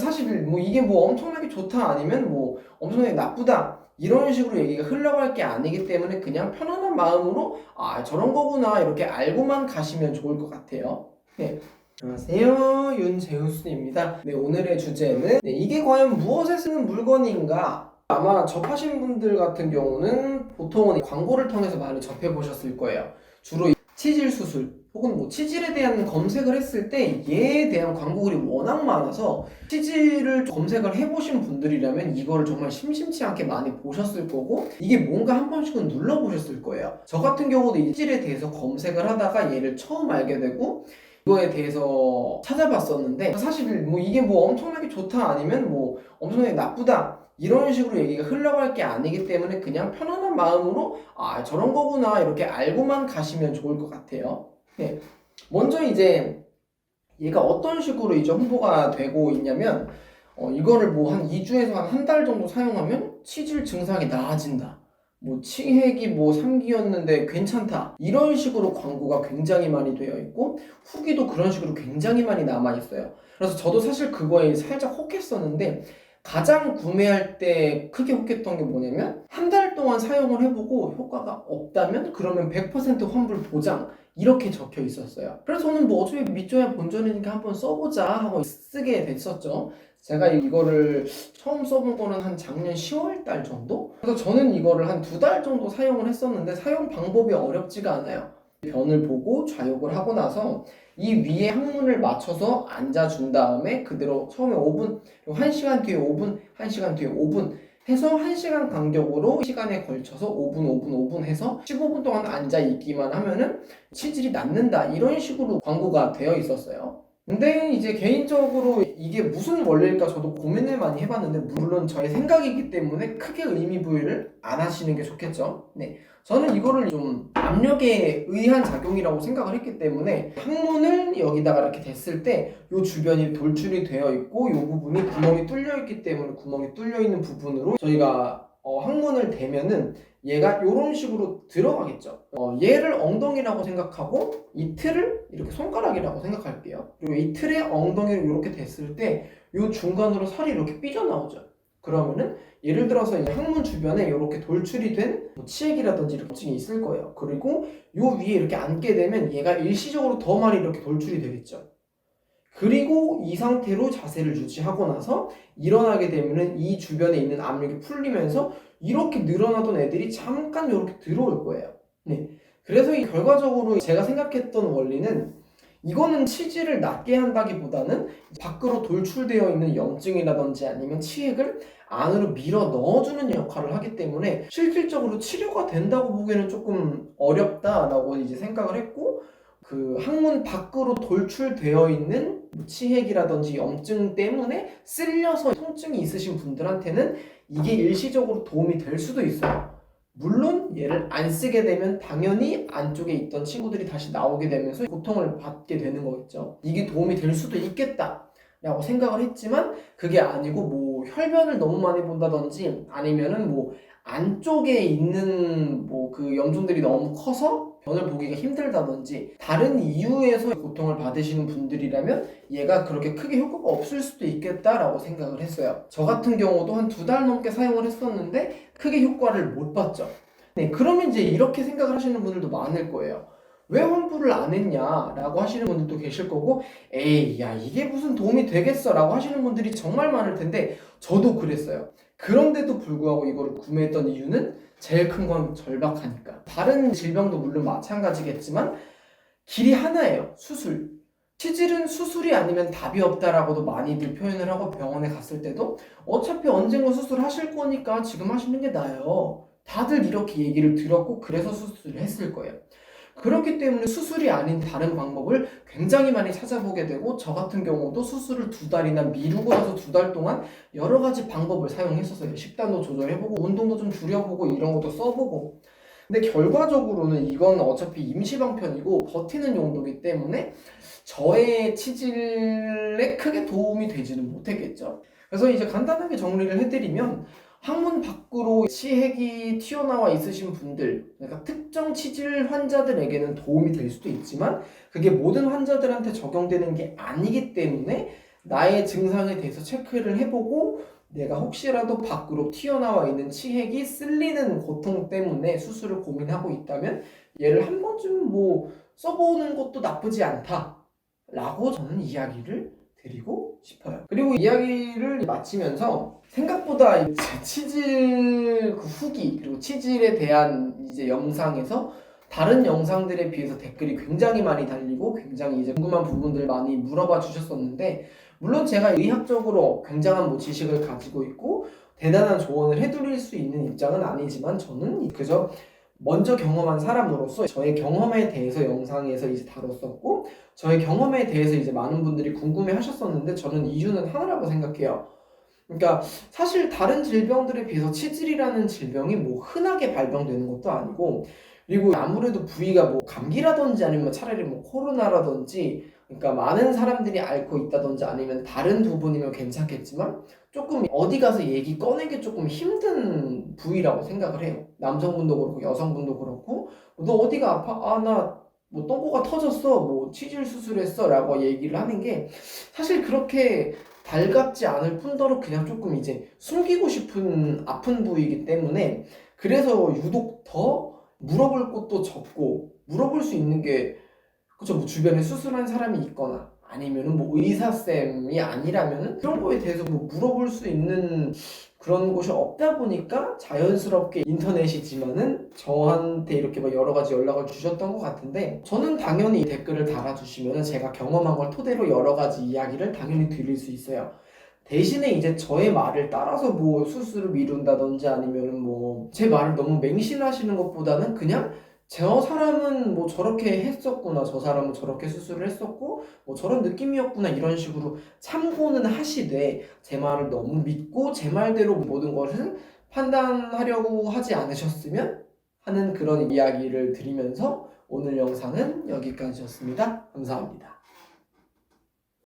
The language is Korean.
사실 뭐 이게 뭐 엄청나게 좋다 아니면 뭐 엄청나게 나쁘다 이런 식으로 얘기가 흘러갈 게 아니기 때문에 그냥 편안한 마음으로 아 저런 거구나 이렇게 알고만 가시면 좋을 것 같아요. 네. 안녕하세요, 윤재우스입니다. 네, 오늘의 주제는 이게 과연 무엇에 쓰는 물건인가? 아마 접하신 분들 같은 경우는 보통은 광고를 통해서 많이 접해보셨을 거예요. 주로 치질 수술 혹은 뭐 치질에 대한 검색을 했을 때 얘에 대한 광고글이 워낙 많아서 치질을 검색을 해보신 분들이라면 이거를 정말 심심치 않게 많이 보셨을 거고 이게 뭔가 한 번씩은 눌러보셨을 거예요. 저 같은 경우도 이 치질에 대해서 검색을 하다가 얘를 처음 알게 되고 이거에 대해서 찾아봤었는데 사실 뭐 이게 뭐 엄청나게 좋다 아니면 뭐 엄청나게 나쁘다 이런 식으로 얘기가 흘러갈 게 아니기 때문에 그냥 편안한 마음으로 아 저런 거구나 이렇게 알고만 가시면 좋을 것 같아요. 네. 먼저 이제 얘가 어떤 식으로 이제 홍보가 되고 있냐면 이거를 뭐 한 2주에서 한 한 달 정도 사용하면 치질 증상이 나아진다. 뭐 치핵이 뭐 3기였는데 괜찮다. 이런 식으로 광고가 굉장히 많이 되어 있고 후기도 그런 식으로 굉장히 많이 남아 있어요. 그래서 저도 사실 그거에 살짝 혹했었는데 가장 구매할 때 크게 혹했던 게 뭐냐면 한 달 동안 사용을 해보고 효과가 없다면 그러면 100% 환불 보장 이렇게 적혀 있었어요. 그래서 저는 뭐 어차피 밑줘야 본전이니까 한번 써보자 하고 쓰게 됐었죠. 제가 이거를 처음 써본 거는 한 작년 10월 달 정도? 그래서 저는 이거를 한 2달 정도 사용을 했었는데 사용 방법이 어렵지가 않아요. 변을 보고 좌욕을 하고 나서 이 위에 항문을 맞춰서 앉아준 다음에 그대로 처음에 5분, 그리고 1시간 뒤에 5분, 1시간 뒤에 5분 해서 1시간 간격으로 시간에 걸쳐서 5분, 5분, 5분 해서 15분 동안 앉아 있기만 하면은 치질이 낫는다 이런 식으로 광고가 되어 있었어요. 근데 이제 개인적으로 이게 무슨 원리일까 저도 고민을 많이 해봤는데 물론 저의 생각이기 때문에 크게 의미 부여를 안 하시는 게 좋겠죠. 네, 저는 이거를 좀 압력에 의한 작용이라고 생각을 했기 때문에 항문을 여기다가 이렇게 댔을 때 이 주변이 돌출이 되어 있고 이 부분이 구멍이 뚫려 있기 때문에 구멍이 뚫려 있는 부분으로 저희가 항문을 대면은 얘가 이런 식으로 들어가겠죠. 얘를 엉덩이라고 생각하고 이 틀을 이렇게 손가락이라고 생각할게요. 그리고 이 틀에 엉덩이를 이렇게 댔을 때 이 중간으로 살이 이렇게 삐져나오죠. 그러면은 예를 들어서 이제 항문 주변에 이렇게 돌출이 된 치액이라든지 이렇게 증이 있을 거예요. 그리고 요 위에 이렇게 앉게 되면 얘가 일시적으로 더 많이 이렇게 돌출이 되겠죠. 그리고 이 상태로 자세를 유지하고 나서 일어나게 되면은 이 주변에 있는 압력이 풀리면서 이렇게 늘어나던 애들이 잠깐 이렇게 들어올 거예요. 네. 그래서 이 결과적으로 제가 생각했던 원리는 이거는 치질을 낫게 한다기보다는 밖으로 돌출되어 있는 염증이라든지 아니면 치액을 안으로 밀어 넣어주는 역할을 하기 때문에 실질적으로 치료가 된다고 보기에는 조금 어렵다라고 이제 생각을 했고 그 항문 밖으로 돌출되어 있는 치핵이라든지 염증 때문에 쓸려서 통증이 있으신 분들한테는 이게 일시적으로 도움이 될 수도 있어요. 물론 얘를 안 쓰게 되면 당연히 안쪽에 있던 친구들이 다시 나오게 되면서 고통을 받게 되는 거겠죠. 이게 도움이 될 수도 있겠다 라고 생각을 했지만 그게 아니고 뭐 혈변을 너무 많이 본다든지 아니면은 뭐 안쪽에 있는 뭐 그 염증들이 너무 커서 변을 보기가 힘들다든지 다른 이유에서 고통을 받으시는 분들이라면 얘가 그렇게 크게 효과가 없을 수도 있겠다라고 생각을 했어요. 저 같은 경우도 한 2달 넘게 사용을 했었는데 크게 효과를 못 봤죠. 네, 그러면 이제 이렇게 생각을 하시는 분들도 많을 거예요. 왜 환불을 안 했냐라고 하시는 분들도 계실 거고 에이 야 이게 무슨 도움이 되겠어 라고 하시는 분들이 정말 많을 텐데 저도 그랬어요. 그런데도 불구하고 이거를 구매했던 이유는 제일 큰 건 절박하니까. 다른 질병도 물론 마찬가지겠지만 길이 하나예요. 수술. 치질은 수술이 아니면 답이 없다라고도 많이들 표현을 하고 병원에 갔을 때도 어차피 언젠가 수술하실 거니까 지금 하시는 게 나아요. 다들 이렇게 얘기를 들었고 그래서 수술을 했을 거예요. 그렇기 때문에 수술이 아닌 다른 방법을 굉장히 많이 찾아보게 되고 저 같은 경우도 수술을 2달이나 미루고 나서 2달 동안 여러 가지 방법을 사용했었어요. 식단도 조절해보고 운동도 좀 줄여보고 이런 것도 써보고 근데 결과적으로는 이건 어차피 임시방편이고 버티는 용도이기 때문에 저의 치질에 크게 도움이 되지는 못했겠죠. 그래서 이제 간단하게 정리를 해드리면 항문 밖으로 치핵이 튀어나와 있으신 분들, 그러니까 특정 치질 환자들에게는 도움이 될 수도 있지만 그게 모든 환자들한테 적용되는 게 아니기 때문에 나의 증상에 대해서 체크를 해보고 내가 혹시라도 밖으로 튀어나와 있는 치핵이 쓸리는 고통 때문에 수술을 고민하고 있다면 얘를 한 번쯤 뭐 써보는 것도 나쁘지 않다 라고 저는 이야기를 드리고 싶어요. 그리고 이야기를 마치면서 생각보다 이제 치질 그 후기 그리고 치질에 대한 이제 영상에서 다른 영상들에 비해서 댓글이 굉장히 많이 달리고 굉장히 이제 궁금한 부분들 많이 물어봐 주셨었는데, 물론 제가 의학적으로 굉장한 뭐 지식을 가지고 있고 대단한 조언을 해드릴 수 있는 입장은 아니지만 저는 그저 먼저 경험한 사람으로서 저의 경험에 대해서 영상에서 이제 다뤘었고, 저의 경험에 대해서 이제 많은 분들이 궁금해 하셨었는데 저는 이유는 하나라고 생각해요. 그러니까 사실 다른 질병들에 비해서 치질이라는 질병이 뭐 흔하게 발병되는 것도 아니고, 그리고 아무래도 부위가 뭐 감기라든지 아니면 차라리 뭐 코로나라든지, 그러니까 많은 사람들이 앓고 있다든지 아니면 다른 부분이면 괜찮겠지만 조금 어디 가서 얘기 꺼내기 조금 힘든 부위라고 생각을 해요. 남성분도 그렇고 여성분도 그렇고, 너 어디가 아파? 아, 나 뭐 똥꼬가 터졌어, 뭐 치질 수술했어 라고 얘기를 하는 게 사실 그렇게 달갑지 않을 뿐더러 그냥 조금 이제 숨기고 싶은 아픈 부위이기 때문에, 그래서 유독 더 물어볼 것도 적고, 물어볼 수 있는 게 그쵸, 뭐 주변에 수술한 사람이 있거나 아니면은 뭐 의사쌤이 아니라면은 그런 거에 대해서 뭐 물어볼 수 있는 그런 곳이 없다 보니까 자연스럽게 인터넷이지만은 저한테 이렇게 막 여러 가지 연락을 주셨던 것 같은데, 저는 당연히 댓글을 달아주시면은 제가 경험한 걸 토대로 여러 가지 이야기를 당연히 드릴 수 있어요. 대신에 이제 저의 말을 따라서 뭐 수술을 미룬다든지 아니면은 뭐 제 말을 너무 맹신하시는 것보다는 그냥 저 사람은 뭐 저렇게 했었구나, 저 사람은 저렇게 수술을 했었고 뭐 저런 느낌이었구나, 이런 식으로 참고는 하시되 제 말을 너무 믿고 제 말대로 모든 것을 판단하려고 하지 않으셨으면 하는 그런 이야기를 드리면서 오늘 영상은 여기까지였습니다. 감사합니다.